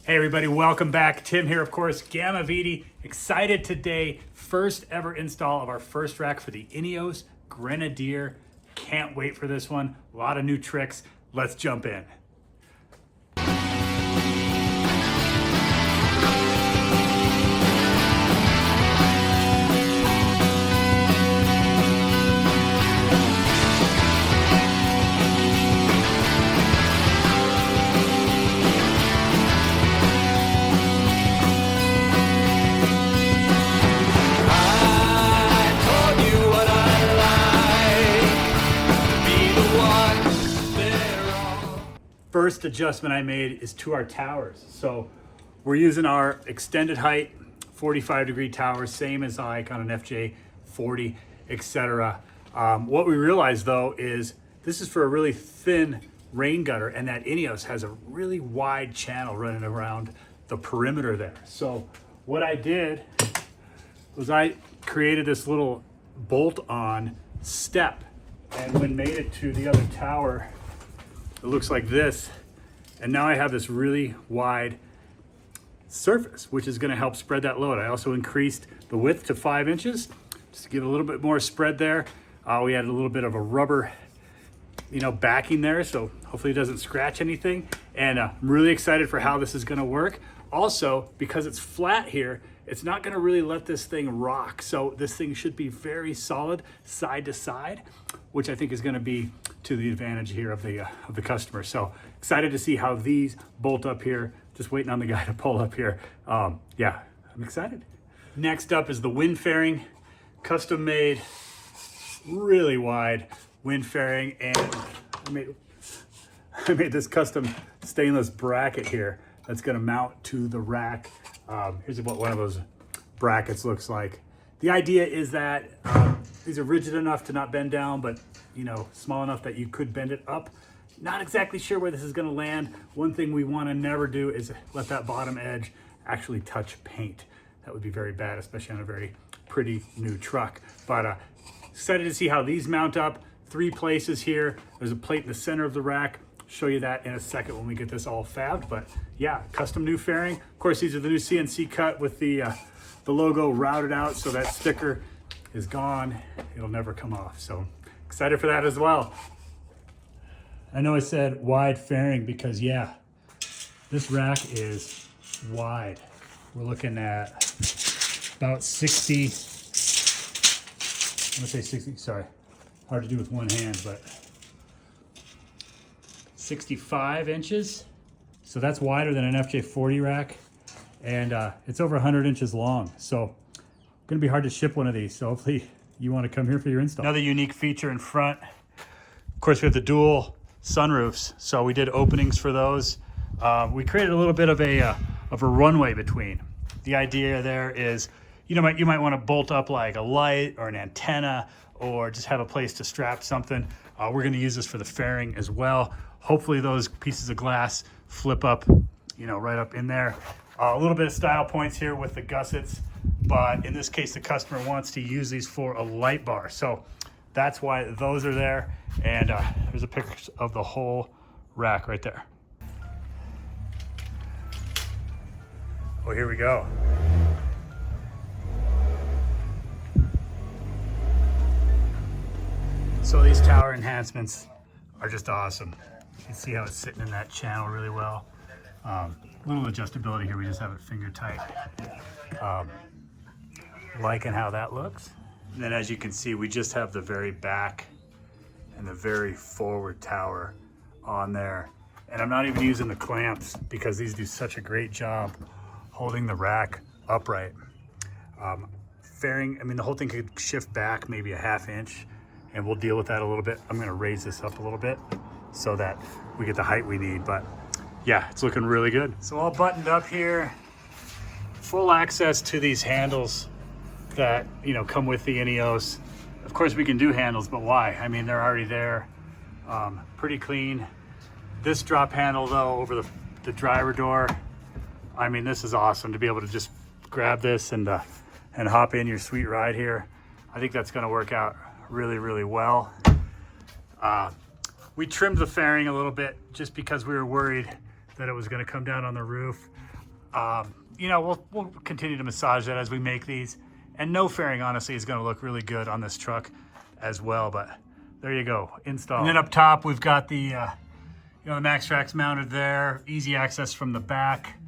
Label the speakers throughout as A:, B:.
A: Hey everybody, welcome back. Tim here, of course, Gamma Vidi. Excited today, first ever install of our first rack for the Ineos Grenadier. Can't wait for this one. A lot of new tricks. Let's jump in. First adjustment I made is to our towers. So we're using our extended height 45-degree towers, same as like on an FJ 40, etc. What we realized though is this is for a really thin rain gutter, and that Ineos has a really wide channel running around the perimeter there. So what I did was I created this little bolt-on step, and when made it to the other tower, it looks like this, and now I have this really wide surface, which is going to help spread that load. I also increased the width to 5 inches just to give a little bit more spread there. We added a little bit of a rubber, backing there, so hopefully it doesn't scratch anything. And I'm really excited for how this is going to work. Also, because it's flat here, it's not going to really let this thing rock. So this thing should be very solid side to side, which I think is going to be to the advantage here of the customer. So excited to see how these bolt up here. Just waiting on the guy to pull up here. Yeah, I'm excited. Next up is the wind fairing, custom made, really wide wind fairing, and I made this custom stainless bracket here that's going to mount to the rack. Here's what one of those brackets looks like. The idea is that these are rigid enough to not bend down, but small enough that you could bend it up. Not exactly sure where this is going to land. One thing we want to never do is let that bottom edge actually touch paint. That would be very bad, especially on a very pretty new truck. But excited to see how these mount up. 3 places here. There's a plate in the center of the rack. Show you that in a second when we get this all fabbed. But yeah, custom new fairing. Of course, these are the new CNC cut with the logo routed out, so that sticker is gone. It'll never come off. So excited for that as well. I know I said wide fairing because yeah, this rack is wide. We're looking at about 60, I'm gonna say 60, sorry. Hard to do with one hand, but 65 inches. So that's wider than an FJ40 rack. And it's over 100 inches long. So gonna be hard to ship one of these. So hopefully you wanna come here for your install. Another unique feature in front, of course, we have the dual sunroofs. So we did openings for those. We created a little bit of a runway between. The idea there is, you might wanna bolt up like a light or an antenna, or just have a place to strap something. We're gonna use this for the fairing as well. Hopefully those pieces of glass flip up, right up in there. A little bit of style points here with the gussets, but in this case, the customer wants to use these for a light bar. So that's why those are there. And there's a picture of the whole rack right there. Oh, here we go. So these tower enhancements are just awesome. You can see how it's sitting in that channel really well. Little adjustability here, we just have it finger tight. Liking how that looks. And then as you can see, we just have the very back and the very forward tower on there. And I'm not even using the clamps because these do such a great job holding the rack upright. Fairing, the whole thing could shift back maybe a ½ inch, and we'll deal with that a little bit. I'm gonna raise this up a little bit so that we get the height we need, but yeah, it's looking really good. So all buttoned up here, full access to these handles that, come with the Ineos. Of course we can do handles, but why? They're already there, pretty clean. This drop handle though, over the driver door, this is awesome to be able to just grab this and hop in your sweet ride here. I think that's gonna work out really, really well. We trimmed the fairing a little bit just because we were worried that it was going to come down on the roof. You know, we'll continue to massage that as we make these. And no fairing, honestly, is going to look really good on this truck as well. But there you go, install. And then up top, we've got the, you know, the Max Tracks mounted there. Easy access from the back.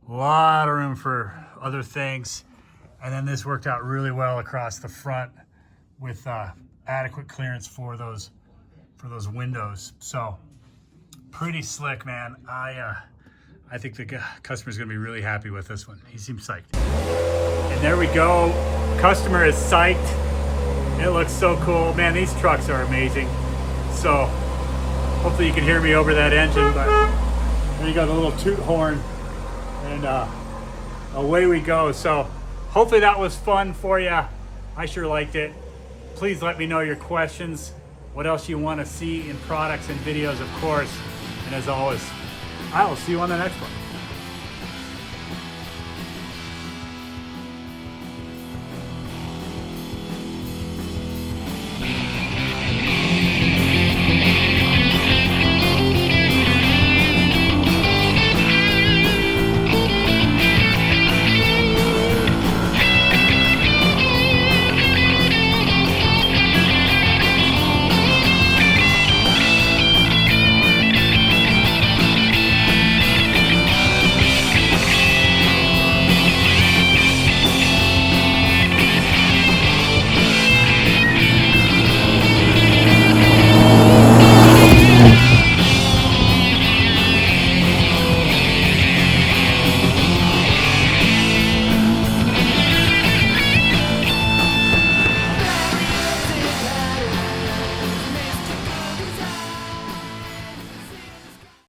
A: A lot of room for other things. And then this worked out really well across the front with adequate clearance for those windows. So pretty slick, man. I think the customer's gonna be really happy with this one. He seems psyched. And there we go. Customer is psyched. It looks so cool. Man, these trucks are amazing. So hopefully you can hear me over that engine, but there you go, the little toot horn. And away we go. So hopefully that was fun for you. I sure liked it. Please let me know your questions, what else you want to see in products and videos, of course. And as always, I will see you on the next one.